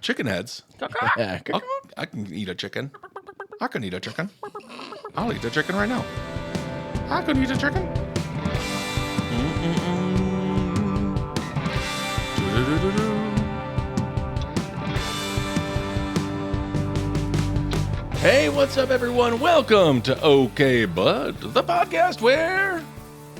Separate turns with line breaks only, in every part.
Chicken heads.
Yeah.
I can eat a chicken. I can eat a chicken. I'll eat a chicken right now. I can eat a chicken. Hey, what's up, everyone? Welcome to Okay Bud, the podcast where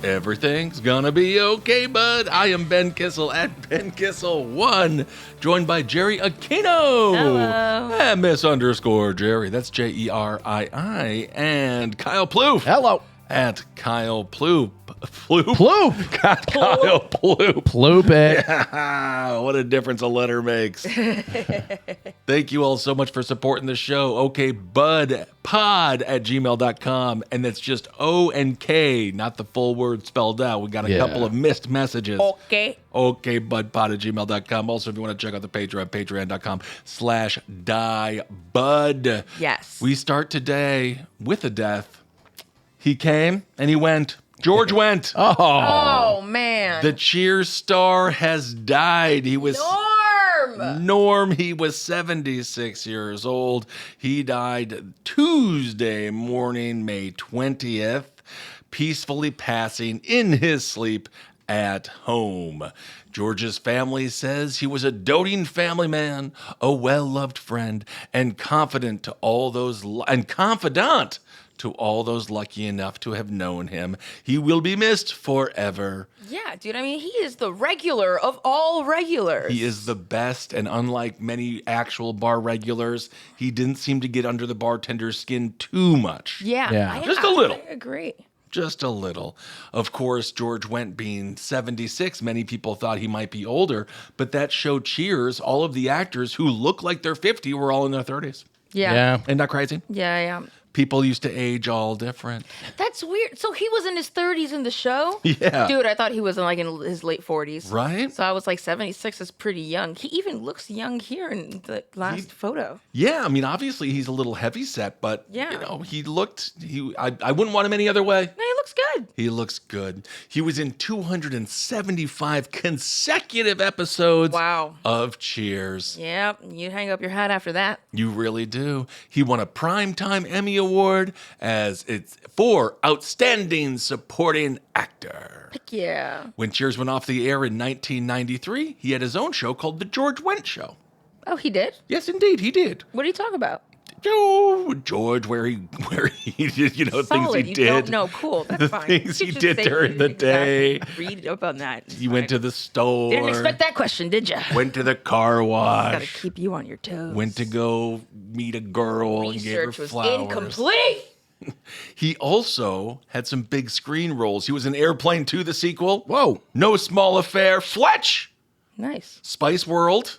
everything's gonna be okay, bud. I am Ben Kissel at Ben Kissel1, joined by Jerii Aquino.
Hello.
And Miss _Jerii. That's Jerii. And Kyle Ploof.
Hello.
At Kyle Ploof. Ploof?
Ploof.
Kyle Ploof.
Ploop it.
Yeah, what a difference a letter makes. Thank you all so much for supporting the show. OKBudPod@gmail.com. And that's just O and K, not the full word spelled out. We got a couple of missed messages.
Okay.
OKBudPod@gmail.com. Also, if you want to check out the Patreon, patreon.com/diebud.
Yes.
We start today with a death. He came and he went. George Wendt.
Oh, man.
The Cheers star has died. He was Norm. He was 76 years old. He died Tuesday morning, May 20th, peacefully passing in his sleep at home. George's family says he was a doting family man, a well-loved friend, and confidant to all those lucky enough to have known him. He will be missed forever.
Yeah, dude. I mean, he is the regular of all regulars.
He is the best, and unlike many actual bar regulars, he didn't seem to get under the bartender's skin too much.
Yeah.
Just a little.
I agree.
Just a little. Of course, George Wendt being 76, many people thought he might be older, but that show Cheers, all of the actors who look like they're 50 were all in their 30s.
Yeah.
Isn't that crazy?
Yeah.
People used to age all different.
That's weird. So he was in his 30s in the show?
Yeah.
Dude, I thought he was in his late 40s.
Right?
So I was like, 76 is pretty young. He even looks young here in the last photo.
Yeah, I mean, obviously he's a little heavy set, but he looked. I wouldn't want him any other way.
Yeah, he looks good.
He looks good. He was in 275 consecutive episodes of Cheers.
Yep, you hang up your hat after that.
You really do. He won a Primetime Emmy Award for Outstanding Supporting Actor.
Heck yeah.
When Cheers went off the air in 1993, he had his own show called The George Wendt Show.
Oh, he did?
Yes, indeed, he did.
What did he talk about?
Oh, George, where he did,
Solid.
things he
you
did.
Don't know. Cool. That's fine.
Things
You
he
should
did
say
during the day.
Read up on that. It's
He went to
fine.
the store.
Didn't expect that question, did you?
Went to the car wash.
Gotta keep you on your toes.
Went to go meet a girl and gave her
Research was
flowers.
incomplete.
He also had some big screen roles. He was in Airplane 2, the sequel.
Whoa.
No Small Affair. Fletch.
Nice.
Spice World.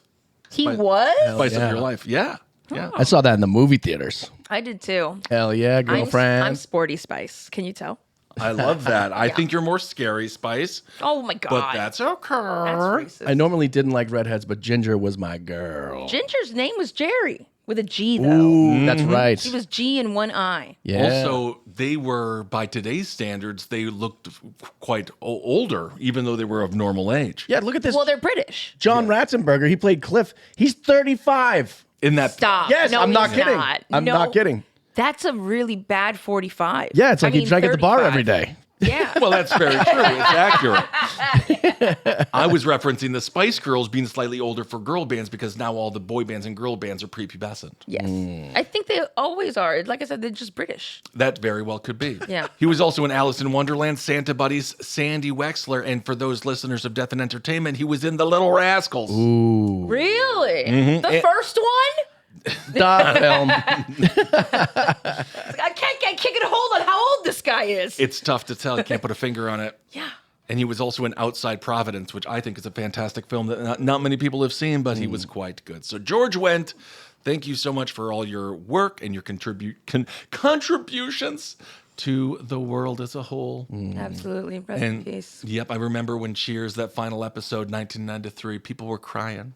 He was?
Spice
yeah.
of Your Life. Yeah. Yeah.
I saw that in the movie theaters.
I did too.
Hell yeah, girlfriend.
I'm sporty Spice. Can you tell?
I love that. I think you're more Scary Spice,
Oh my god.
but that's okay.
That's racist.
I normally didn't like redheads, but Ginger was my girl.
Ginger's name was Jerii with a G though.
Ooh, that's right.
He was G in one eye.
Yeah.
Also, they were, by today's standards, they looked quite older, even though they were of normal age.
Yeah, look at this.
Well, they're British.
John Ratzenberger, he played Cliff. He's 35.
In that,
Stop.
Yes,
No,
I'm not
he's
kidding.
Not.
I'm
No,
not kidding.
That's a really bad 45.
Yeah, it's like he drank at the bar
35.
every day.
Yeah.
Well, that's very true. It's accurate. I was referencing the Spice Girls being slightly older for girl bands because now all the boy bands and girl bands are prepubescent.
Yes. I think they always are. Like I said, they're just British.
That very well could be.
Yeah.
He was also in Alice in Wonderland, Santa Buddies, Sandy Wexler, and for those listeners of Death and Entertainment, he was in The Little Rascals.
Ooh.
Really? The first one?
Stop film.
I can't get a hold on how old this guy is.
It's tough to tell. You can't put a finger on it.
Yeah.
And he was also in Outside Providence, which I think is a fantastic film that not many people have seen, but he was quite good. So George Wendt, thank you so much for all your work and your contributions to the world as a whole.
Absolutely. Rest in
And
peace.
yep, I remember when Cheers, that final episode, 1993, people were crying.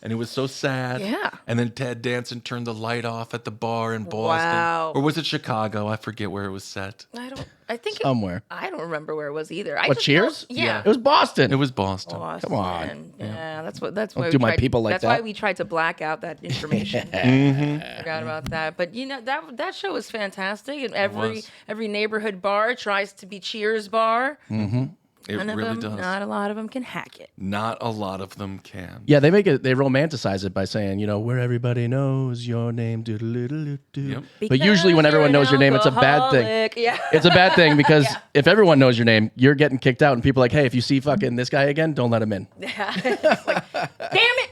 And it was so sad.
Yeah.
And then Ted Danson turned the light off at the bar in Boston.
Wow.
Or was it Chicago? I forget where it was set.
I think
Somewhere.
I don't remember where it was either. I
What,
just
Cheers?
know- yeah.
It was Boston.
It was Boston.
Boston.
Come on.
Yeah, that's why
Don't
we
do my
tried,
people like
that's
that.
why we tried to black out that information.
Mm-hmm.
Forgot about that. But that show was fantastic. And
was.
every neighborhood bar tries to be Cheers bar.
It
None of
really
them,
does.
not a lot of them can hack it.
Not a lot of them can.
Yeah, they romanticize it by saying, where everybody knows your name. Doodle-doodle-doo.
Yep.
But usually when
Because
everyone
you're
knows your
an
name, it's a bad thing.
alcoholic. Yeah.
It's a bad thing because if everyone knows your name, you're getting kicked out. And people are like, hey, if you see fucking this guy again, don't let him in.
It's like, damn it.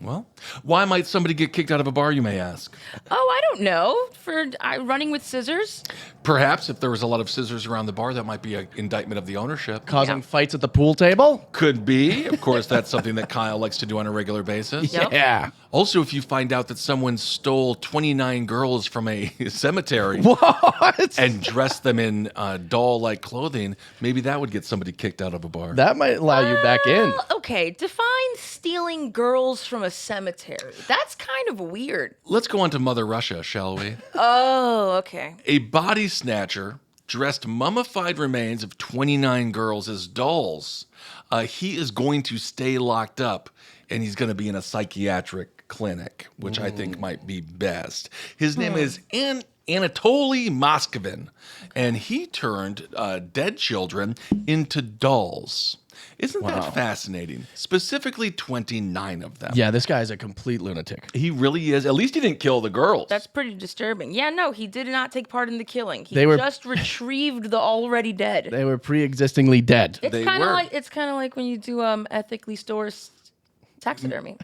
Well, why might somebody get kicked out of a bar, you may ask?
Oh, I don't know. For running with scissors.
Perhaps if there was a lot of scissors around the bar, that might be an indictment of the ownership.
Causing fights at the pool table?
Could be. Of course, that's something that Kyle likes to do on a regular basis.
Yep.
Yeah.
Also, if you find out that someone stole 29 girls from a cemetery
What?
and dressed them in doll-like clothing, maybe that would get somebody kicked out of a bar.
That might allow you back in.
Okay, define stealing girls from a cemetery. That's kind of weird.
Let's go on to Mother Russia, shall we?
Oh, okay.
A body snatcher dressed mummified remains of 29 girls as dolls. He is going to stay locked up, and he's going to be in a psychiatric clinic, which I think might be best. His name is Anatoly Moskvin, and he turned dead children into dolls. Isn't that fascinating? Specifically 29 of them.
Yeah, this guy's a complete lunatic.
He really is. At least he didn't kill the girls.
That's pretty disturbing. Yeah, no, he did not take part in the killing. He
They were-
just retrieved the already dead.
They were pre-existingly dead.
It's
They
kind of
were.
like when you do ethically sourced taxidermy.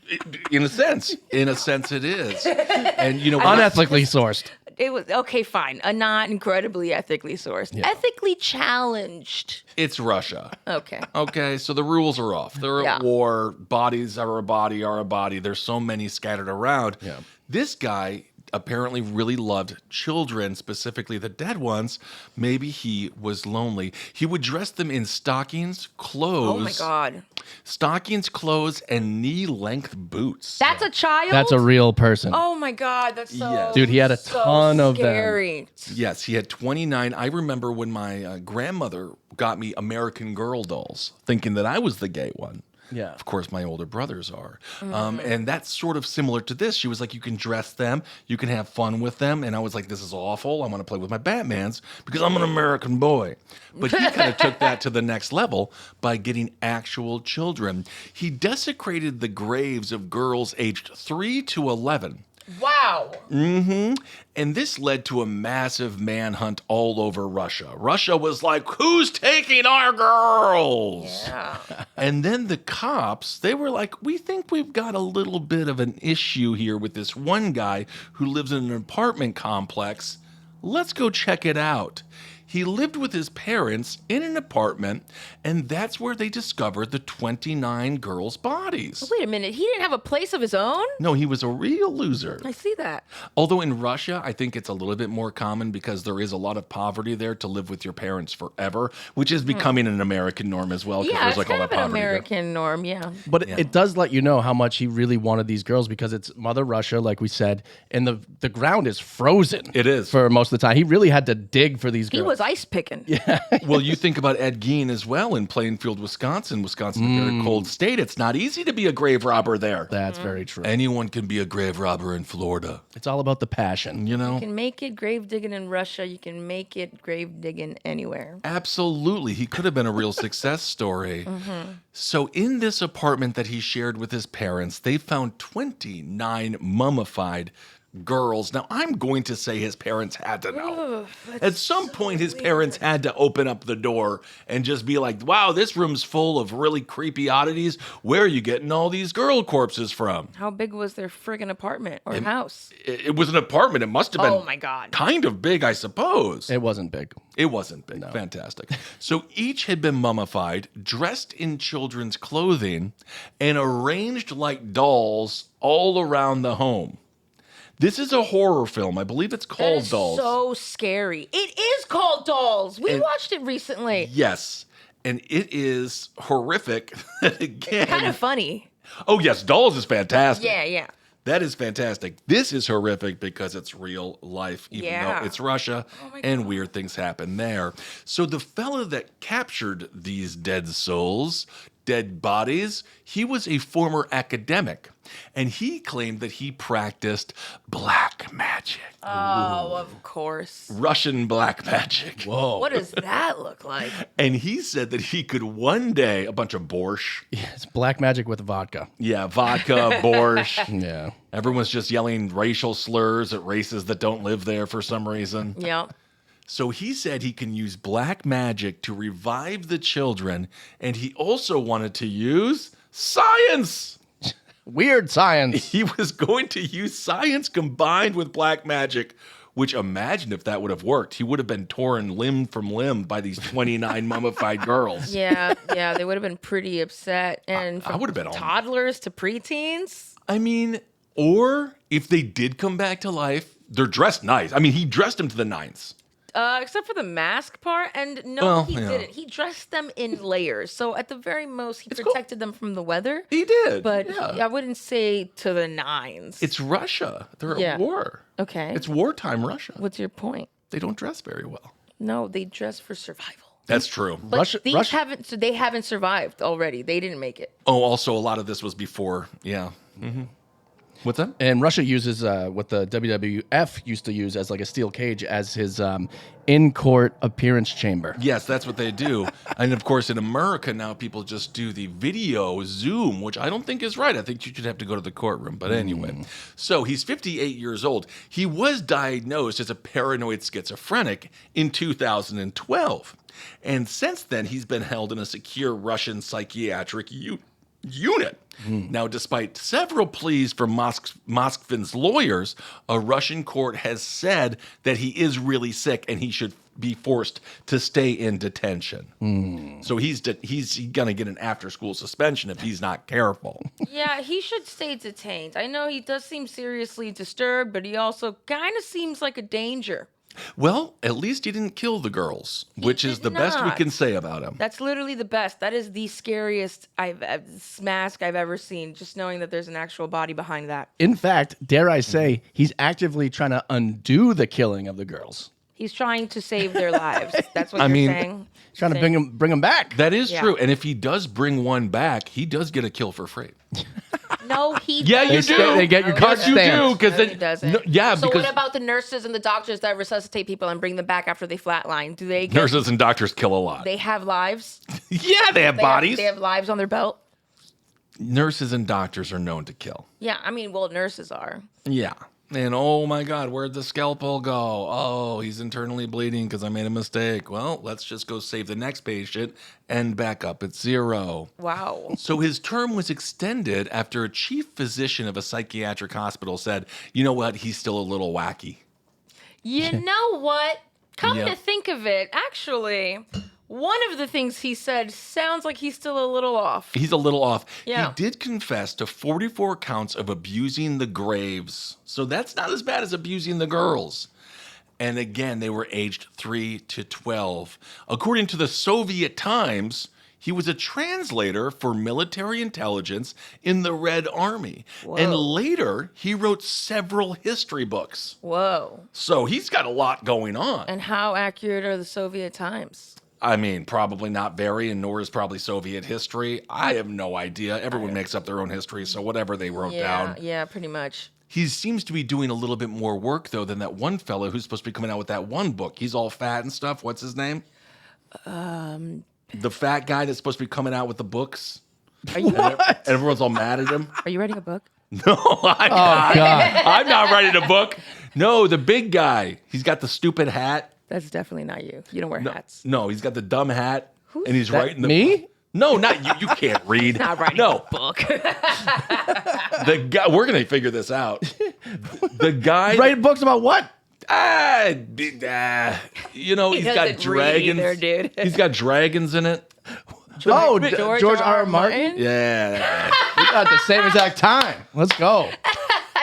In a sense. In a sense, it is. And, you know,
Unethically sourced.
It was okay, fine. Not incredibly ethically sourced. Ethically challenged.
it's Russia.
Okay.
Okay, so the rules are off. They're
Yeah.
at war. Bodies are a body are a body. There's so many scattered around.
Yeah.
This guy apparently really loved children, specifically the dead ones. Maybe he was lonely. He would dress them in stockings, clothes.
Oh my God.
Stockings, clothes, and knee-length boots.
That's a child?
That's a real person.
Oh my God, that's so
Yes.
Dude, he had a ton of them.
scary.
Yes, he had 29. I remember when my grandmother got me American Girl dolls, thinking that I was the gay one.
Yeah.
Of course, my older brothers are. And that's sort of similar to this. She was like, you can dress them, you can have fun with them. And I was like, this is awful. I want to play with my Batmans because I'm an American boy. But he kind of took that to the next level by getting actual children. He desecrated the graves of girls aged 3 to 11.
Wow.
And this led to a massive manhunt all over Russia. Russia was like, who's taking our girls?
Yeah.
And then the cops, they were like, we think we've got a little bit of an issue here with this one guy who lives in an apartment complex. Let's go check it out. He lived with his parents in an apartment, and that's where they discovered the 29 girls' bodies.
Wait a minute. He didn't have a place of his own?
No, he was a real loser.
I see that.
Although in Russia, I think it's a little bit more common because there is a lot of poverty there to live with your parents forever, which is becoming an American norm as well. 'Cause
Yeah,
there's
it's
like all
kind
that
of an
poverty there.
American norm, yeah.
But it does let you know how much he really wanted these girls because it's Mother Russia, like we said, and the ground is frozen.
It is.
For most of the time. He really had to dig for these girls.
He was ice picking. Yeah.
Well, you think about Ed Gein as well in Plainfield, Wisconsin. Wisconsin's a very cold state. It's not easy to be a grave robber there.
That's very true.
Anyone can be a grave robber in Florida,
It's all about the passion.
you know?
You can make it grave digging in Russia. You can make it grave digging anywhere.
Absolutely. He could have been a real success story. So, in this apartment that he shared with his parents, they found 29 mummified girls. Now, I'm going to say his parents had to know. At some point, his parents had to open up the door and just be like, wow, this room's full of really creepy oddities. Where are you getting all these girl corpses from?
How big was their friggin' apartment or house?
It was an apartment. It must have been
Oh my God.
kind of big, I suppose.
It wasn't big.
It wasn't big. Fantastic. So each had been mummified, dressed in children's clothing, and arranged like dolls all around the home. This is a horror film. I believe it's
That
called
is
Dolls.
so scary. It is called Dolls. We watched it recently.
Yes. And it is horrific. Again,
Kind of funny.
Oh, yes, Dolls is fantastic.
Yeah.
That is fantastic. This is horrific because it's real life, even though it's Russia and weird things happen there. So the fella that captured these dead souls, dead bodies, he was a former academic. And he claimed that he practiced black magic.
Oh, of course.
Russian black magic.
Whoa.
What does that look like?
And he said that he could one day, a bunch of borscht.
Yeah, it's black magic with vodka.
Yeah, vodka, borscht.
Yeah.
Everyone's just yelling racial slurs at races that don't live there for some reason.
Yeah.
So he said he can use black magic to revive the children, and he also wanted to use science.
Weird science.
He was going to use science combined with black magic, which imagine if that would have worked. He would have been torn limb from limb by these 29 mummified girls.
Yeah, they would have been pretty upset. And
I would have been
toddlers to preteens.
I mean, or if they did come back to life, they're dressed nice. I mean, he dressed them to the nines.
Except for the mask part, and no,
Well,
he
yeah.
didn't. He dressed them in layers, so at the very most, he protected them from the weather.
He did.
But
yeah.
I wouldn't say to the nines.
It's Russia. They're at war.
Okay.
It's wartime Russia.
What's your point?
They don't dress very well.
No, they dress for survival.
That's true.
But these haven't. So they haven't survived already. They didn't make it.
Oh, also, a lot of this was before. Yeah. Mm-hmm. What's that?
And Russia uses what the WWF used to use as like a steel cage as his in-court appearance chamber.
Yes, that's what they do. And of course, in America now, people just do the video Zoom, which I don't think is right. I think you should have to go to the courtroom. But anyway, so he's 58 years old. He was diagnosed as a paranoid schizophrenic in 2012. And since then, he's been held in a secure Russian psychiatric unit. Now, despite several pleas from Moskvin's lawyers, a Russian court has said that he is really sick and he should be forced to stay in detention. So he's going to get an after-school suspension if he's not careful.
Yeah, he should stay detained. I know he does seem seriously disturbed, but he also kind of seems like a danger.
Well, at least he didn't kill the girls, which is the best we can say about him.
That's literally the best. That is the scariest mask I've ever seen, just knowing that there's an actual body behind that.
In fact, dare I say, he's actively trying to undo the killing of the girls.
He's trying to save their lives. That's what you're saying?
He's trying to bring them back.
That is true. And if he does bring one back, he does get a kill for free.
No, he
Yeah,
doesn't.
you do.
They get your card
Yes, you
stamped.
do.
No, he doesn't. So
because
what about the nurses and the doctors that resuscitate people and bring them back after they flatline? Do they get,
nurses and doctors kill a lot.
they have lives?
Yeah, they have bodies.
They have lives on their belt?
Nurses and doctors are known to kill.
Yeah, I mean, well, nurses are.
Yeah. And oh my God, where'd the scalpel go? Oh, he's internally bleeding because I made a mistake. Well, let's just go save the next patient and back up at 0.
Wow.
So his term was extended after a chief physician of a psychiatric hospital said, you know what, he's still a little wacky.
You know what? Come
Yep.
to think of it, actually, one of the things he said sounds like he's still a little off.
He's a little off.
Yeah.
He did confess to 44 counts of abusing the graves. So that's not as bad as abusing the girls. And again, they were aged 3 to 12. According to the Soviet Times, he was a translator for military intelligence in the Red Army.
Whoa.
And later, he wrote several history books.
Whoa.
So he's got a lot going on.
And how accurate are the Soviet Times?
I mean, probably not very, and nor is probably Soviet history. I have no idea. Everyone makes up their own history, so whatever they wrote down.
Yeah, pretty much.
He seems to be doing a little bit more work, though, than that one fellow who's supposed to be coming out with that one book. He's all fat and stuff. What's his name? The fat guy that's supposed to be coming out with the books.
Are you
And everyone's all mad at him.
Are you writing a book?
No, I'm not.
God.
I'm not writing a book. No, the big guy. He's got the stupid hat.
That's definitely not you. You don't wear hats.
No, he's got the dumb hat. And he's writing the
me?
No, not you. You can't read.
Not writing
No,
a book.
the guy. We're gonna figure this out. The guy.
Write books about what?
You know, he's got
doesn't read
dragons.
either, dude.
He's got dragons in it.
George
George
R. Martin?
Yeah.
We got it at the same exact time. Let's go.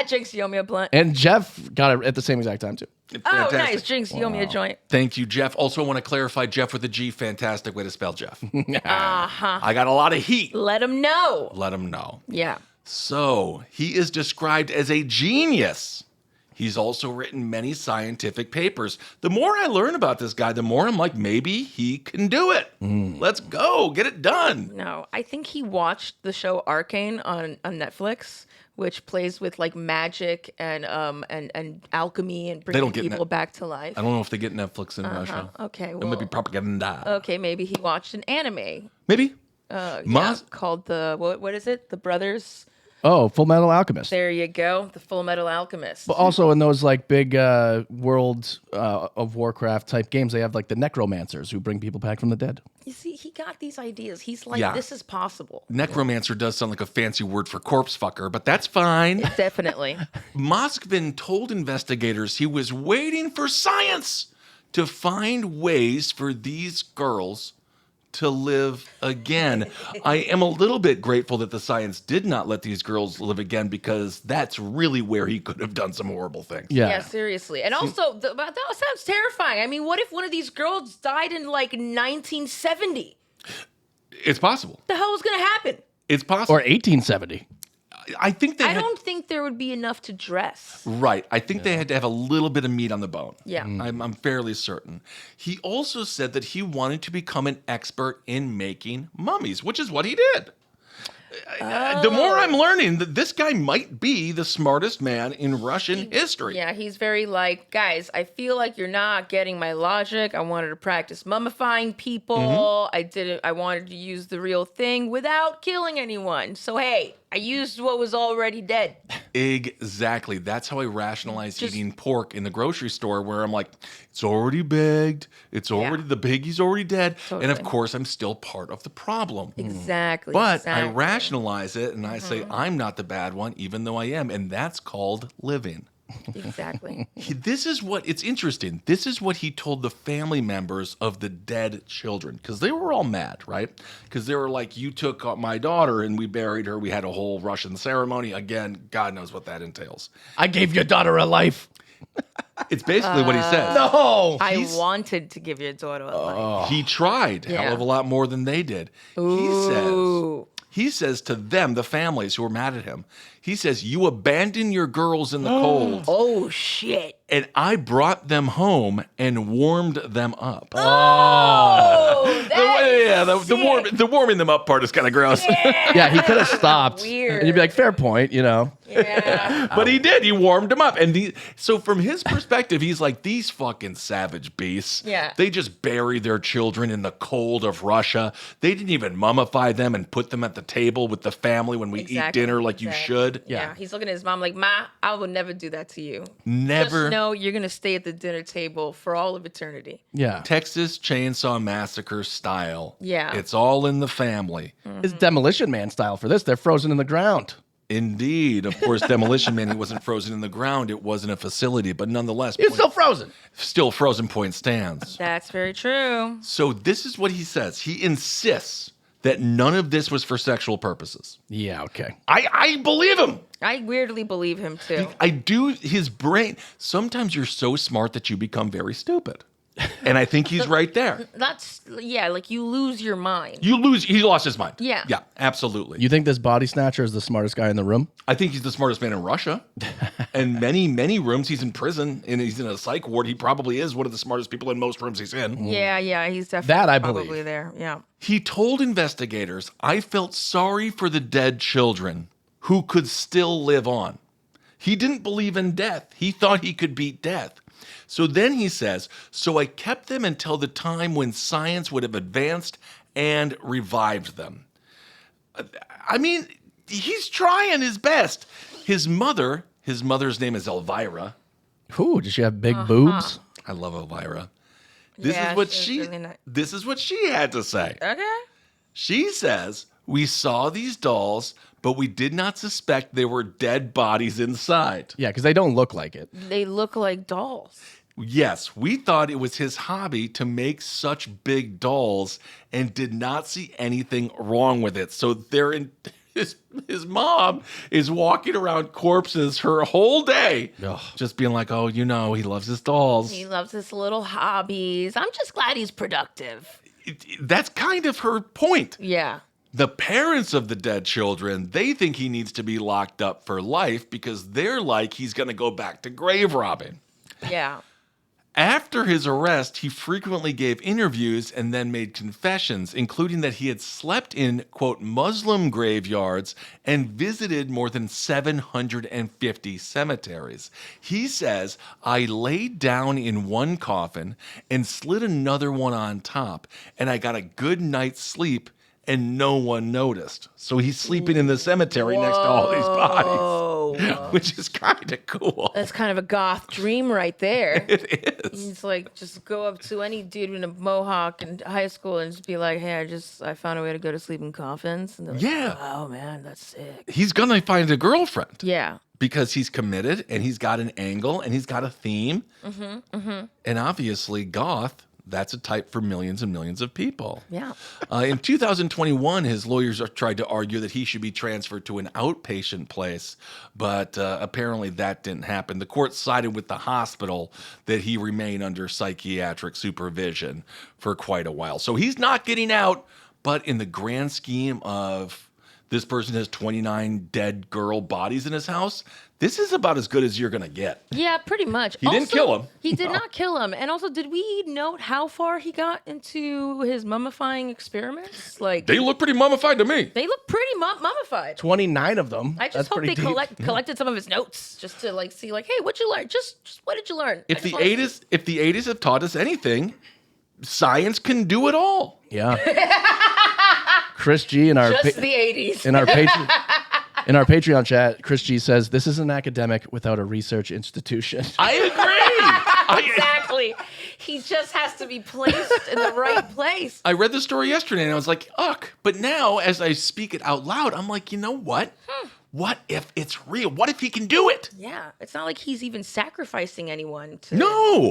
Jinx, you owe me a blunt.
And Jeff got it at the same exact time, too.
Oh, nice. Jinx, you owe me a joint.
Thank you, Jeff. Also, I want to clarify Jeff with a G. Fantastic way to spell Jeff.
Uh-huh.
I got a lot of heat.
Let him know.
Let him know.
Yeah.
So, he is described as a genius. He's also written many scientific papers. The more I learn about this guy, the more I'm like, maybe he can do it. Let's go. Get it done.
No, I think he watched the show Arcane on Netflix, which plays with like magic and alchemy and bringing people back to life.
I don't know if they get Netflix in Russia.
Okay,
It might be propaganda.
Okay, maybe he watched an anime.
Maybe.
Called the what is it? The Brothers.
Oh, Full Metal Alchemist.
There you go, the Full Metal Alchemist.
But also in those like big World of Warcraft type games, they have like the necromancers who bring people back from the dead.
You see, he got these ideas. He's like, this is possible.
Necromancer does sound like a fancy word for corpse fucker, but that's fine.
Definitely.
Moskvin told investigators he was waiting for science to find ways for these girls to live again. I am a little bit grateful that the science did not let these girls live again, because that's really where he could have done some horrible things.
Yeah, seriously. And also, that sounds terrifying. I mean, what if one of these girls died in like 1970?
It's possible.
What the hell was going to happen?
It's possible.
Or 1870.
I think they
I don't think there would be enough to dress.
Right. I think they had to have a little bit of meat on the bone.
Yeah.
I'm fairly certain. He also said that he wanted to become an expert in making mummies, which is what he did. The more I'm learning, that this guy might be the smartest man in Russian history.
Yeah, he's very like, guys, I feel like you're not getting my logic. I wanted to practice mummifying people. I wanted to use the real thing without killing anyone. So, hey, I used what was already dead.
Exactly. That's how I rationalize eating pork in the grocery store, where I'm like, it's already bagged. It's already, the piggy's already dead.
Totally.
And of course, I'm still part of the problem.
Exactly.
But I rationalize it and I say, I'm not the bad one, even though I am. And that's called living.
Exactly.
This is what, it's interesting. This is what he told the family members of the dead children, because they were all mad, right? Because they were like, you took my daughter and we buried her. We had a whole Russian ceremony. Again, God knows what that entails.
I gave your daughter a life.
It's basically what he says.
No.
I wanted to give your daughter a life.
He tried a hell of a lot more than they did. He says to them, the families who were mad at him, he says, you abandoned your girls in the cold.
Oh, shit.
And I brought them home and warmed them up.
Oh, that's
the warming them up part is kind of gross.
Yeah, he could have stopped.
Weird.
And you'd be like, fair point, you know.
Yeah.
But he did. He warmed them up. And so from his perspective, he's like, these fucking savage beasts.
Yeah.
They just bury their children in the cold of Russia. They didn't even mummify them and put them at the table with the family when we eat dinner like you should.
Yeah. He's looking at his mom like, Ma, I would never do that to you.
Never.
Just know you're going to stay at the dinner table for all of eternity.
Yeah.
Texas Chainsaw Massacre style.
Yeah.
It's all in the family.
It's Demolition Man style for this. They're frozen in the ground.
Indeed. Of course, Demolition Man, he wasn't frozen in the ground. It wasn't a facility, but nonetheless.
He's still frozen.
Still frozen point stands.
That's very true.
So this is what he says. He insists that none of this was for sexual purposes.
Yeah, okay.
I believe him.
I weirdly believe him, too.
I do. His brain. Sometimes you're so smart that you become very stupid. And I think he's right there.
Like you lose your mind.
He lost his mind.
Yeah.
Yeah, absolutely.
You think this body snatcher is the smartest guy in the room?
I think he's the smartest man in Russia. And many rooms. He's in prison and he's in a psych ward. He probably is one of the smartest people in most rooms he's in.
Yeah, he's definitely
That I
probably
believe.
there. Yeah.
He told investigators, I felt sorry for the dead children who could still live on. He didn't believe in death. He thought he could beat death. So then he says, so I kept them until the time when science would have advanced and revived them. I mean, he's trying his best. His mother's name is Elvira.
Ooh, does she have big boobs?
I love Elvira.
This
This is what she had to say.
Okay.
She says, we saw these dolls, but we did not suspect there were dead bodies inside.
Yeah, because they don't look like it.
They look like dolls.
Yes, we thought it was his hobby to make such big dolls and did not see anything wrong with it. So his mom is walking around corpses her whole day,
Ugh.
just being like, oh, he loves his dolls.
He loves his little hobbies. I'm just glad he's productive.
That's kind of her point.
Yeah.
The parents of the dead children, they think he needs to be locked up for life because they're like he's going to go back to grave robbing.
Yeah.
After his arrest, he frequently gave interviews and then made confessions, including that he had slept in, quote, Muslim graveyards and visited more than 750 cemeteries. He says, I laid down in one coffin and slid another one on top, and I got a good night's sleep, and no one noticed. So he's sleeping in the cemetery next to all these bodies, which is kind of cool.
That's kind of a goth dream right there.
It is.
He's like, just go up to any dude in a mohawk in high school and just be like, hey, I found a way to go to sleep in coffins. And they're like,
Yeah.
oh, man, that's sick.
He's going to find a girlfriend.
Yeah.
Because he's committed and he's got an angle and he's got a theme. And obviously, goth, that's a type for millions and millions of people.
Yeah.
In 2021, his lawyers tried to argue that he should be transferred to an outpatient place, but apparently that didn't happen. The court sided with the hospital that he remain under psychiatric supervision for quite a while. So he's not getting out, but in the grand scheme of this person has 29 dead girl bodies in his house, this is about as good as you're going to get.
Yeah, pretty much.
He didn't kill him.
He did not kill him. And also, did we note how far he got into his mummifying experiments? Like,
They look pretty mummified to me.
they look pretty mummified.
29 of them.
I just
That's
hope
pretty
they
deep.
collected some of his notes just to like see like, hey, what'd you learn? Just what did you learn?
If the 80s have taught us anything, science can do it all.
Yeah. Chris G in our
just the 80s.
in our Patreon chat, Chris G says this is an academic without a research institution.
I agree.
Exactly. He just has to be placed in the right place.
I read the story yesterday and I was like, ugh. But now, as I speak it out loud, I'm like, you know what? What if it's real? What if he can do it?
Yeah, it's not like he's even sacrificing anyone to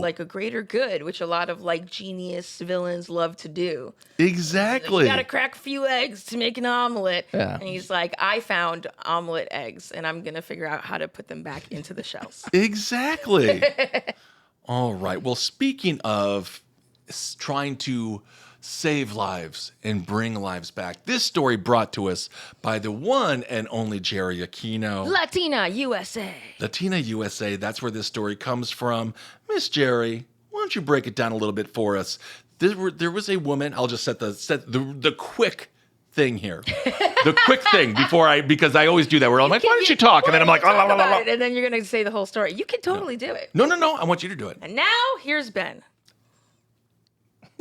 like a greater good, which a lot of like genius villains love to do.
Exactly.
You gotta crack a few eggs to make an omelet.
Yeah.
And he's like, I found omelet eggs and I'm gonna figure out how to put them back into the shells.
Exactly. All right. Well, speaking of trying to save lives and bring lives back, this story brought to us by the one and only Jerii Aquino.
Latina USA.
Latina USA, that's where this story comes from. Miss Jerii, why don't you break it down a little bit for us? There was a woman, I'll just set the quick thing here. The quick thing because I always do that where I'm like, why don't you talk? And then I'm like,
talk about it, and then you're going to say the whole story. You can totally do it.
No, I want you to do it.
And now, here's Ben.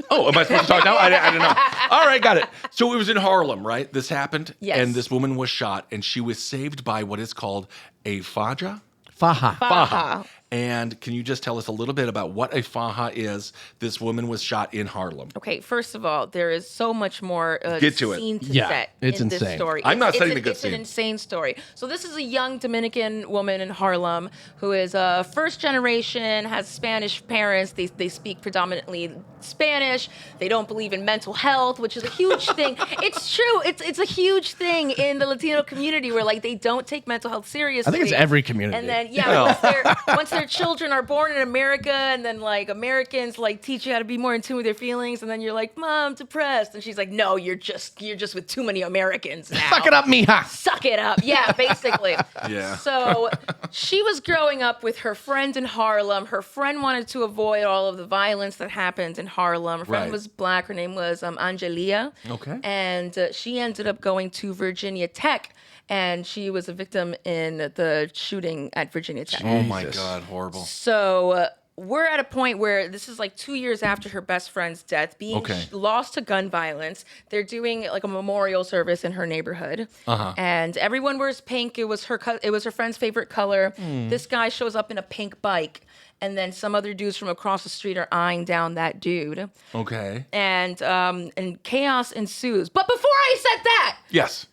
Oh, am I supposed to talk now? I didn't know. All right, got it. So it was in Harlem, right? This happened.
Yes.
And this woman was shot, and she was saved by what is called a faja.
Faja.
Faja. And can you just tell us a little bit about what a faja is? This woman was shot in Harlem.
Okay, first of all, there is so much more
Get to it.
scene to
Yeah,
set
it's
in this
insane.
story.
I'm not setting
it's
the good
It's
scene.
an insane story. So this is a young Dominican woman in Harlem who is first generation, has Spanish parents. They speak predominantly Spanish. They don't believe in mental health, which is a huge thing. It's true. It's a huge thing in the Latino community where like they don't take mental health seriously.
I think it's every community.
And then once their children are born in America, and then like Americans like teach you how to be more in tune with their feelings, and then you're like, Mom, depressed, and she's like, no, you're just with too many Americans now.
Suck it up, mija.
Suck it up. Yeah, basically.
Yeah.
So she was growing up with her friend in Harlem. Her friend wanted to avoid all of the violence that happened in Harlem. Her friend
Right.
was black. Her name was Angelia.
Okay.
And she ended up going to Virginia Tech, and she was a victim in the shooting at Virginia Tech.
Oh my God, horrible.
So we're at a point where this is like 2 years after her best friend's death, being lost to gun violence. They're doing like a memorial service in her neighborhood, and everyone wears pink. It was her friend's favorite color. This guy shows up in a pink bike, and then some other dudes from across the street are eyeing down that dude.
Okay.
And chaos ensues. But before I said that,
Yes.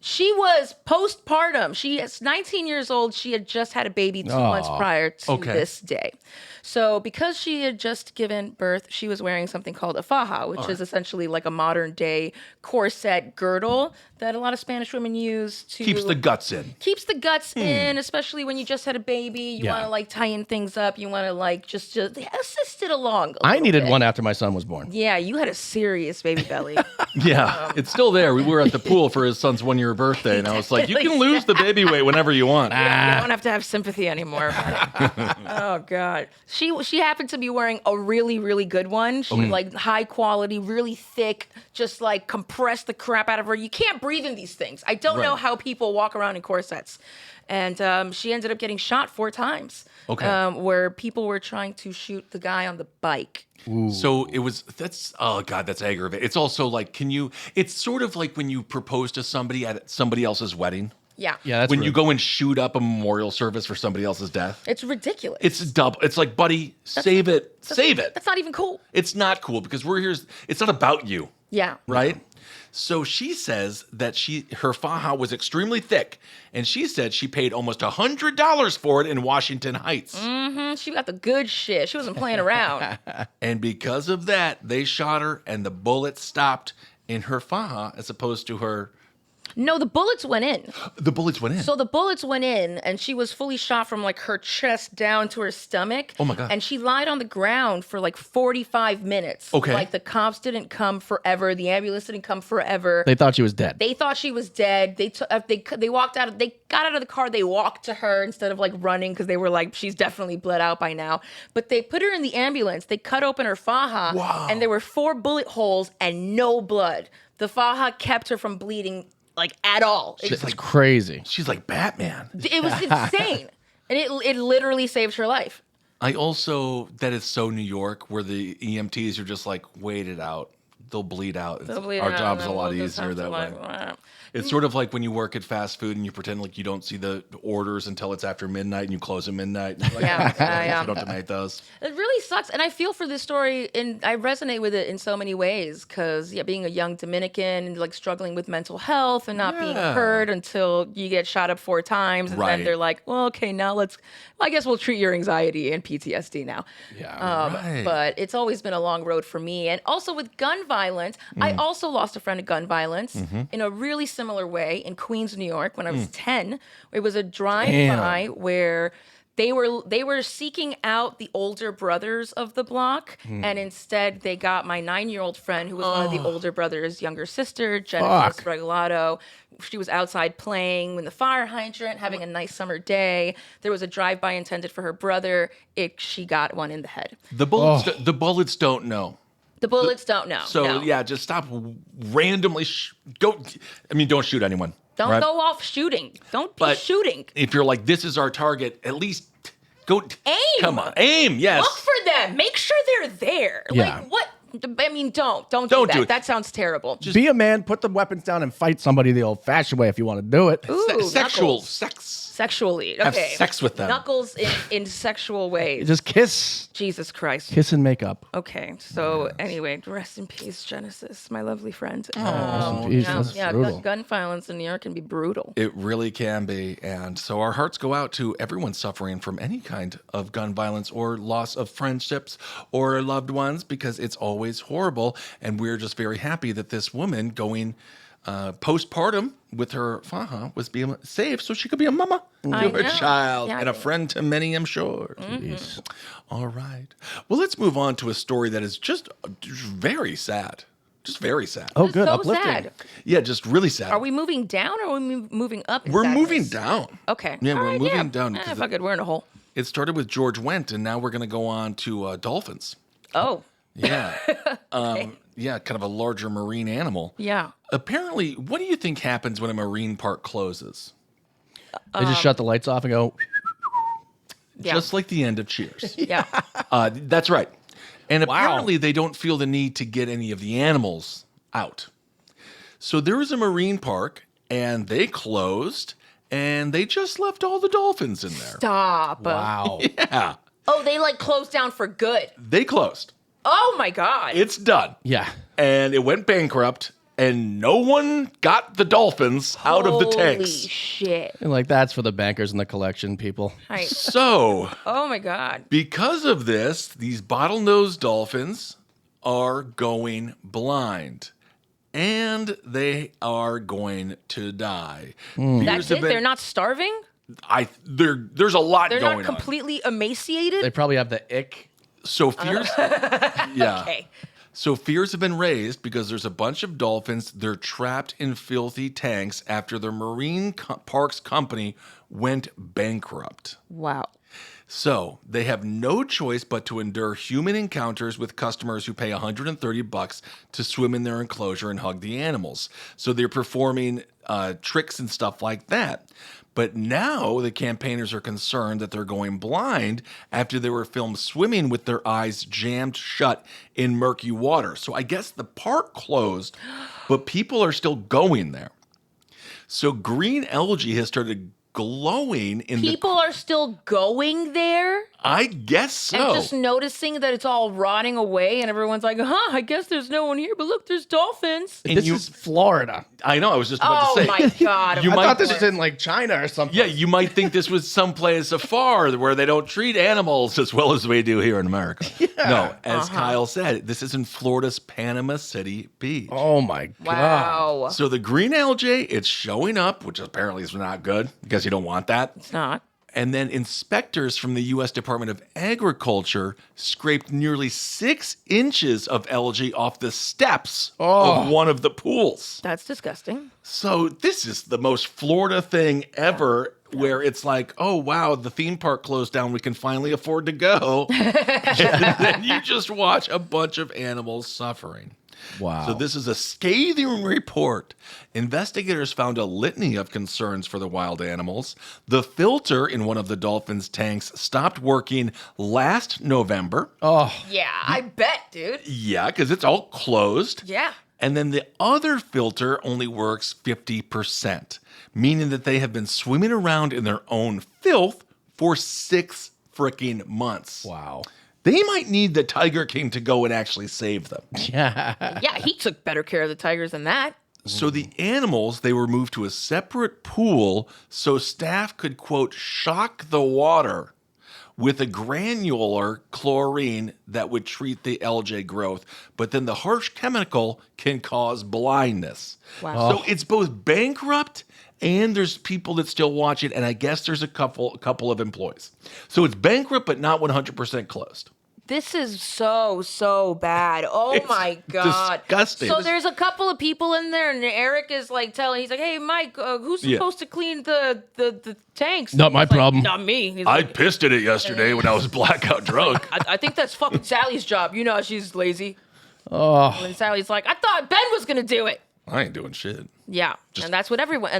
she was postpartum. She is 19 years old. She had just had a baby 2 months prior to this day. So because she had just given birth, she was wearing something called a faja, which is essentially like a modern day corset girdle that a lot of Spanish women use to
Keeps the guts in.
Keeps the guts in, especially when you just had a baby. You want to like tighten things up. You want to like just assist it along.
I needed one after my son was born.
Yeah, you had a serious baby belly.
Yeah, it's still there. We were at the pool for his son's 1-year birthday, and I was like, you can lose the baby weight whenever you want.
You don't have to have sympathy anymore about it. Oh God. She happened to be wearing a really, really good one. She like high quality, really thick, just like compressed the crap out of her. You can't breathe in these things. I don't know how people walk around in corsets. And she ended up getting shot 4 times.
Okay.
Where people were trying to shoot the guy on the bike.
Ooh.
So that's aggravating. It's also like, it's sort of like when you propose to somebody at somebody else's wedding.
Yeah.
Yeah, that's
when
rude.
you go and shoot up a memorial service for somebody else's death.
It's ridiculous.
It's double. It's like, buddy, save it.
That's not even cool.
It's not cool because we're here. It's not about you.
Yeah.
Right? So she says that her faja was extremely thick, and she said she paid almost $100 for it in Washington Heights.
Mm-hmm. She got the good shit. She wasn't playing around.
And because of that, they shot her, and the bullet stopped in her faja as opposed to her.
No, the bullets went in.
The bullets went in.
So the bullets went in, and she was fully shot from like her chest down to her stomach.
Oh my God.
And she lied on the ground for like 45 minutes.
Okay.
Like the cops didn't come forever. The ambulance didn't come forever.
They thought she was dead.
They thought she was dead. They walked out. They got out of the car. They walked to her instead of like running because they were like, she's definitely bled out by now. But they put her in the ambulance. They cut open her faja, and there were 4 bullet holes and no blood. The faja kept her from bleeding like at all.
It's like crazy.
She's like Batman.
It was insane, and it literally saved her life.
That is so New York, where the EMTs are just like, wait it out. They'll bleed out. Our job's a lot easier that way. It's sort of like when you work at fast food and you pretend like you don't see the orders until it's after midnight and you close at midnight. And you're like,
Yeah.
You don't donate those.
It really sucks, and I feel for this story, and I resonate with it in so many ways. Because being a young Dominican and like struggling with mental health and not being heard until you get shot up 4 times, and then they're like, well, okay, now I guess we'll treat your anxiety and PTSD now.
Yeah,
But it's always been a long road for me, and also with gun violence, I also lost a friend to gun violence in a really similar way in Queens, New York, when I was 10. It was a drive-by where they were seeking out the older brothers of the block, and instead they got my 9-year-old friend, who was one of the older brothers' younger sister, Jennifer Regalado. She was outside playing in the fire hydrant, having a nice summer day. There was a drive-by intended for her brother. She got one in the head.
The bullets don't know.
The bullets don't know.
So
no.
just stop randomly. Don't shoot anyone.
Don't go off shooting. Don't be shooting.
If you're like, this is our target, at least go
aim.
Come on, aim. Yes.
Look for them. Make sure they're there.
Yeah.
Like what? I mean, don't do that.
do it.
That sounds terrible.
Just be a man, put the weapons down, and fight somebody the old-fashioned way if you want to do it.
Ooh, sexually. Okay.
Have sex with them.
Knuckles in sexual ways.
Just kiss.
Jesus Christ.
Kiss and make up.
Okay. So anyway, rest in peace, Genesis, my lovely friend.
Rest in peace. That's brutal.
Gun violence in New York can be brutal.
It really can be. And so our hearts go out to everyone suffering from any kind of gun violence or loss of friendships or loved ones, because it's always horrible. And we're just very happy that this woman going postpartum with her faja was being saved so she could be a mama to her child and a friend to many, I'm sure.
Jeez.
All right. Well, let's move on to a story that is just very sad. Just very sad.
Oh, good.
So
Uplifting.
sad.
Yeah, just really sad.
Are we moving down or are we moving up?
We're moving down.
Okay.
Yeah, we're moving down.
Fuck it, we're in a hole.
It started with George Wendt, and now we're going to go on to dolphins.
Oh.
Yeah. Kind of a larger marine animal.
Yeah.
Apparently, what do you think happens when a marine park closes?
They just shut the lights off and go.
Yeah.
Just like the end of Cheers.
Yeah.
That's right. And apparently they don't feel the need to get any of the animals out. So there was a marine park, and they closed, and they just left all the dolphins in there.
Stop.
Wow.
Yeah.
Oh, they like closed down for good.
They closed.
Oh my God.
It's done.
Yeah.
And it went bankrupt, and no one got the dolphins out of the tanks.
Holy shit.
And like that's for the bankers and the collection people.
Right.
So,
Oh my God.
because of this, these bottlenose dolphins are going blind. and they are going to die.
That's it? They're not starving?
There's a lot
They're
going
not completely emaciated?
They probably have the ick.
So fears, yeah.
Okay.
So fears have been raised because there's a bunch of dolphins. They're trapped in filthy tanks after their marine parks company went bankrupt.
Wow.
So they have no choice but to endure human encounters with customers who pay $130 to swim in their enclosure and hug the animals. So they're performing tricks and stuff like that. But now the campaigners are concerned that they're going blind after they were filmed swimming with their eyes jammed shut in murky water. So I guess the park closed, but people are still going there. So green algae has started glowing in
People are still going there?
I guess so.
And just noticing that it's all rotting away, and everyone's like, I guess there's no one here, but look, there's dolphins.
And this is Florida.
I know, I was just about to say.
Oh my God.
You
I
might
thought this was in like China or something.
Yeah, you might think this was someplace afar where they don't treat animals as well as we do here in America. No, as Kyle said, this is in Florida's Panama City Beach.
Oh my God.
Wow.
So the green algae, it's showing up, which apparently is not good because you don't want that.
It's not.
And then inspectors from the U.S. Department of Agriculture scraped nearly 6 inches of algae off the steps of one of the pools.
That's disgusting.
So this is the most Florida thing ever, where it's like, oh, wow, the theme park closed down. We can finally afford to go. And then you just watch a bunch of animals suffering.
Wow.
So this is a scathing report. Investigators found a litany of concerns for the wild animals. The filter in one of the dolphins' tanks stopped working last November.
Oh.
Yeah, I bet, dude.
Yeah, because it's all closed.
Yeah.
And then the other filter only works 50%, meaning that they have been swimming around in their own filth for 6 freaking months.
Wow.
They might need the Tiger King to go and actually save them.
Yeah.
Yeah, he took better care of the tigers than that.
So the animals, they were moved to a separate pool so staff could, quote, shock the water with a granular chlorine that would treat the algae growth. But then the harsh chemical can cause blindness.
Wow.
So it's both bankrupt and there's people that still watch it, and I guess there's a couple of employees. So it's bankrupt, but not 100% closed.
This is so bad. Oh
It's
my God.
disgusting.
So there's a couple of people in there, and Eric is like he's like, hey, Mike, who's supposed to clean the tanks?
Not my
He's like,
problem.
Not me. He's
I
like,
pissed in it yesterday when I was blackout drunk.
I think that's fucking Sally's job. You know how she's lazy.
Oh.
And Sally's like, I thought Ben was going to do it.
I ain't doing shit.
Yeah. And that's what everyone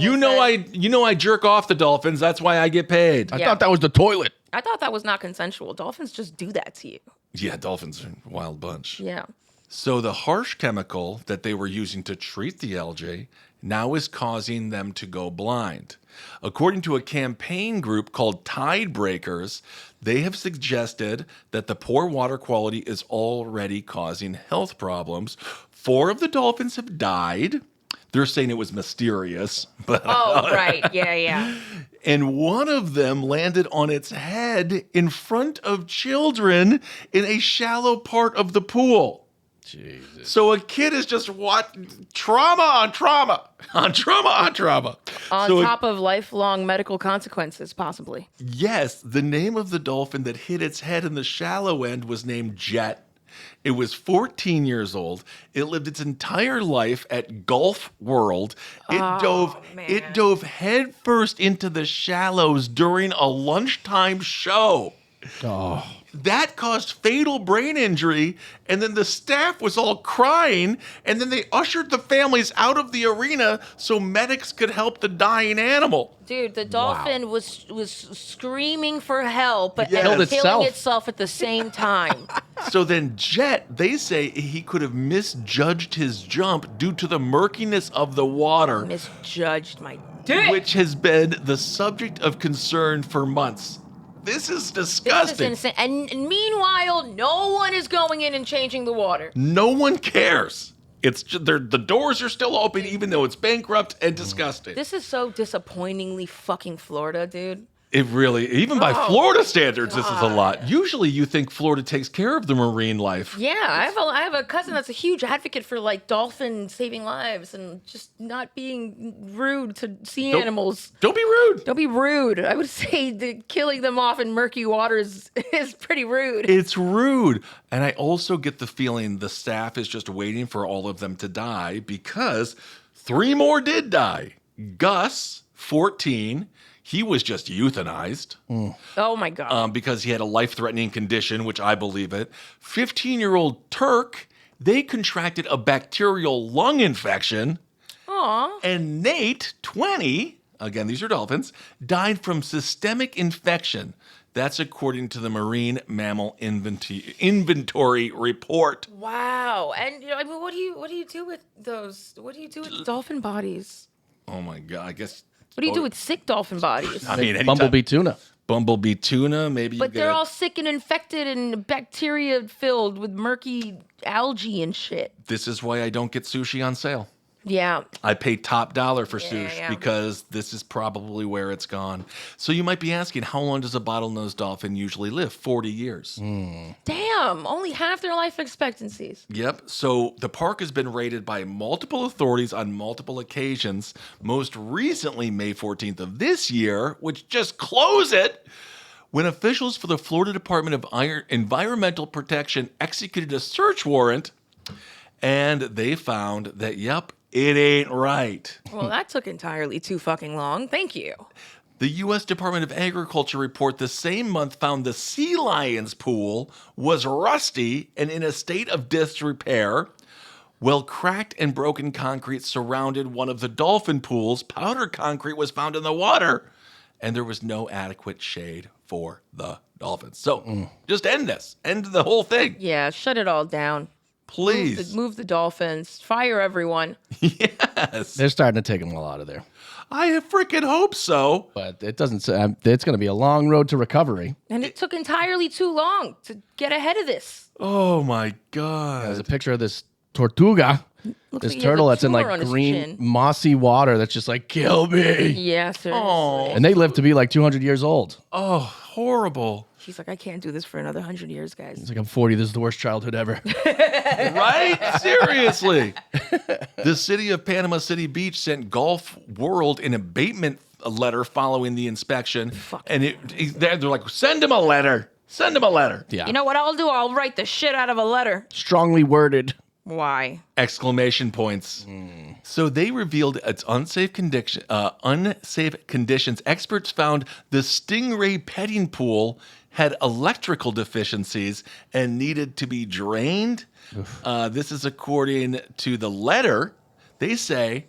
You know
said.
I jerk off the dolphins. That's why I get paid.
I thought that was the toilet.
I thought that was not consensual. Dolphins just do that to you.
Yeah, dolphins are a wild bunch.
Yeah.
So the harsh chemical that they were using to treat the algae now is causing them to go blind. According to a campaign group called Tide Breakers, they have suggested that the poor water quality is already causing health problems. 4 of the dolphins have died. They're saying it was mysterious, but
Oh, right. Yeah.
and one of them landed on its head in front of children in a shallow part of the pool.
Jesus.
So a kid is just trauma on trauma on trauma on trauma.
On
So
top of lifelong medical consequences, possibly.
yes, the name of the dolphin that hit its head in the shallow end was named Jet. It was 14 years old. It lived its entire life at Gulf World. It dove headfirst into the shallows during a lunchtime show.
Oh.
That caused fatal brain injury, and then the staff was all crying, and then they ushered the families out of the arena so medics could help the dying animal.
Dude, the dolphin was screaming for help and
Killed
killing itself at the same time.
So then Jet, they say he could have misjudged his jump due to the murkiness of the water,
Misjudged my dick.
which has been the subject of concern for months. This is disgusting.
This is insane. And meanwhile, no one is going in and changing the water.
No one cares. It's just, the doors are still open even though it's bankrupt and disgusting.
This is so disappointingly fucking Florida, dude.
It really, even by Florida standards, this is a lot. Usually you think Florida takes care of the marine life.
Yeah, I have a cousin that's a huge advocate for like dolphin saving lives and just not being rude to sea animals.
Don't be rude.
Don't be rude. I would say that killing them off in murky waters is pretty rude.
It's rude. And I also get the feeling the staff is just waiting for all of them to die because 3 more did die. Gus, 14, he was just euthanized.
Oh my God.
Because he had a life-threatening condition, which I believe it. 15-year-old Turk, they contracted a bacterial lung infection.
Aw.
And Nate, 20, again, these are dolphins, died from systemic infection. That's according to the Marine Mammal Inventory Report.
Wow. And I mean, what do you do with those? What do you do with dolphin bodies?
Oh my God, I guess.
What do you do with sick dolphin bodies?
I mean,
Bumblebee tuna.
Bumblebee tuna, maybe.
But they're all sick and infected and bacteria filled with murky algae and shit.
This is why I don't get sushi on sale.
Yeah.
I pay top dollar for sushi
yeah.
because this is probably where it's gone. So you might be asking, how long does a bottlenose dolphin usually live? 40 years.
Damn. Only half their life expectancies.
Yep. So the park has been raided by multiple authorities on multiple occasions. Most recently, May 14th of this year, which just closed it, when officials for the Florida Department of Environmental Protection executed a search warrant, and they found that, yep, it ain't right.
Well, that took entirely too fucking long. Thank you.
The U.S. Department of Agriculture report the same month found the sea lion's pool was rusty and in a state of disrepair, while cracked and broken concrete surrounded one of the dolphin pools. Powder concrete was found in the water, and there was no adequate shade for the dolphins. So just end this. End the whole thing.
Yeah, shut it all down.
Please.
Move the dolphins. Fire everyone.
Yes.
They're starting to take them all out of there.
I freaking hope so.
But it doesn't. It's going to be a long road to recovery.
And it took entirely too long to get ahead of this.
Oh, my God.
There's a picture of this tortuga,
Looks
this
like he has
turtle
a
that's in
tumor on
like
his
green,
chin.
mossy water that's just like, kill me.
Yeah, seriously.
Oh.
And they live to be like 200 years old.
Oh, horrible.
He's like, I can't do this for another 100 years, guys.
It's like, I'm 40. This is the worst childhood ever.
Right? Seriously. The city of Panama City Beach sent Gulf World an abatement letter following the inspection. And they're like, send him a letter. Send him a letter.
Yeah.
You know what I'll do? I'll write the shit out of a letter.
Strongly worded.
Why?
Exclamation points. So they revealed its unsafe conditions. Experts found the Stingray petting pool had electrical deficiencies and needed to be drained. This is according to the letter. They say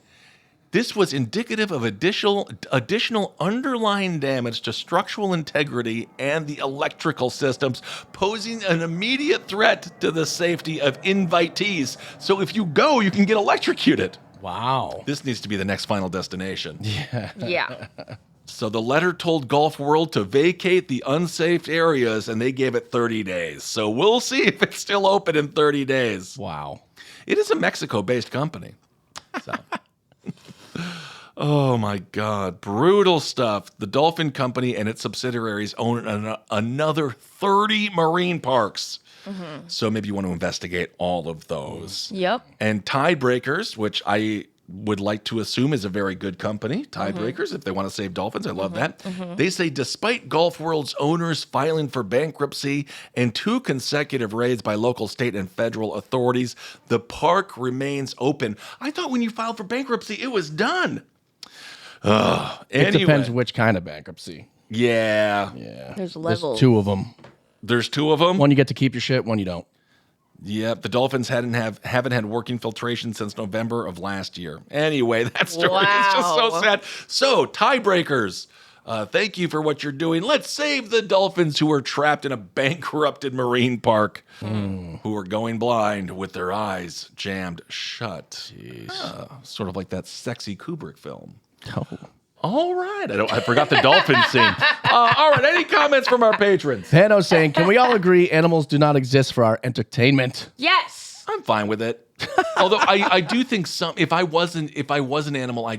this was indicative of additional underlying damage to structural integrity and the electrical systems, posing an immediate threat to the safety of invitees. So if you go, you can get electrocuted.
Wow.
This needs to be the next final destination.
Yeah.
So the letter told Gulf World to vacate the unsafe areas, and they gave it 30 days. So we'll see if it's still open in 30 days.
Wow.
It is a Mexico-based company. So. Oh, my God. Brutal stuff. The Dolphin Company and its subsidiaries own another 30 marine parks. So maybe you want to investigate all of those.
Yep.
And Tidebreakers, which I would like to assume is a very good company, Tidebreakers, if they want to save dolphins. I love that. They say despite Gulf World's owners filing for bankruptcy and 2 consecutive raids by local, state, and federal authorities, the park remains open. I thought when you filed for bankruptcy, it was done.
It depends which kind of bankruptcy.
Yeah.
Yeah.
There's levels.
2 of them.
There's 2 of them?
One you get to keep your shit, one you don't.
Yep, the Dolphins haven't had working filtration since November of last year. Anyway, that story is just so sad. So, Tiebreakers, thank you for what you're doing. Let's save the dolphins who are trapped in a bankrupted marine park, who are going blind with their eyes jammed shut. Sort of like that sexy Kubrick film.
Oh.
All right. I forgot the dolphin scene. All right. Any comments from our patrons?
Pano saying, can we all agree animals do not exist for our entertainment?
Yes.
I'm fine with it. Although I do think if I was an animal,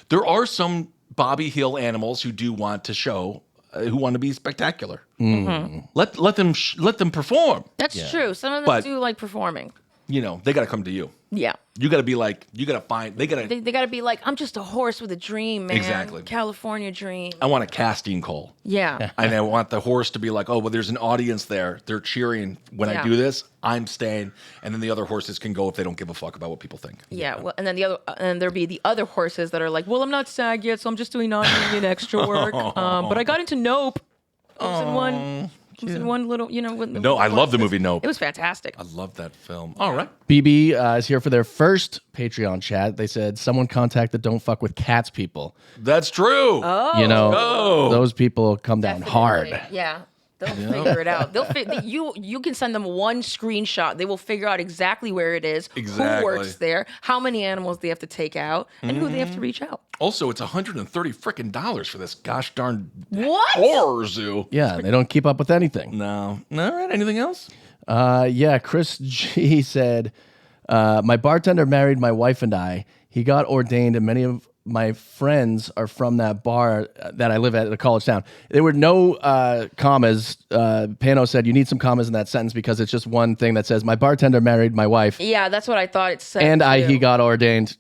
there are some Bobby Hill animals who do want to show who want to be spectacular. Let them perform.
That's true. Some of them
But-
do like performing.
You know, they got to come to you.
Yeah.
You got to be like, you got to find. They got to.
They got to be like, I'm just a horse with a dream, man.
Exactly.
California dream.
I want a casting call.
Yeah.
And I want the horse to be like, oh, well, there's an audience there. They're cheering when I do this. I'm staying, and then the other horses can go if they don't give a fuck about what people think.
Yeah. Well, and then there'll be the other horses that are like, well, I'm not SAG yet, so I'm just doing 9 million extra work. But I got into Nope. I was in one little,
No, I love the movie Nope.
It was fantastic.
I love that film. All right.
BB is here for their first Patreon chat. They said, someone contact the Don't Fuck With Cats people.
That's true.
Those people come down hard.
Yeah. They'll figure it out. You can send them one screenshot. They will figure out exactly where it is, who works there, how many animals they have to take out, and who they have to reach out.
Also, it's $130 frickin' for this gosh darn
What?
horror zoo.
Yeah, they don't keep up with anything.
No. All right. Anything else?
Yeah, Chris G said, my bartender married my wife and I. He got ordained, and many of my friends are from that bar that I live at a college town. There were no commas. Pano said, you need some commas in that sentence because it's just one thing that says, my bartender married my wife.
Yeah, that's what I thought it said.
And
too.
he got ordained.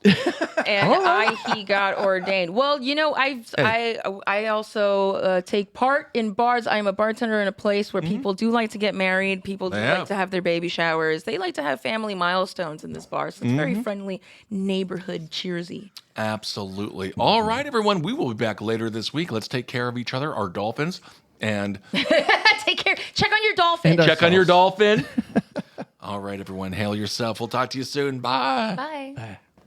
He got ordained. Well, I also take part in bars. I'm a bartender in a place where people do like to get married. People do like to have their baby showers. They like to have family milestones in this bar. So it's very friendly, neighborhood, cheersy.
Absolutely. All right, everyone. We will be back later this week. Let's take care of each other, our dolphins, and
take care. Check on your dolphin.
check on your dolphin. All right, everyone. Hail yourself. We'll talk to you soon. Bye.
Bye.
Bye.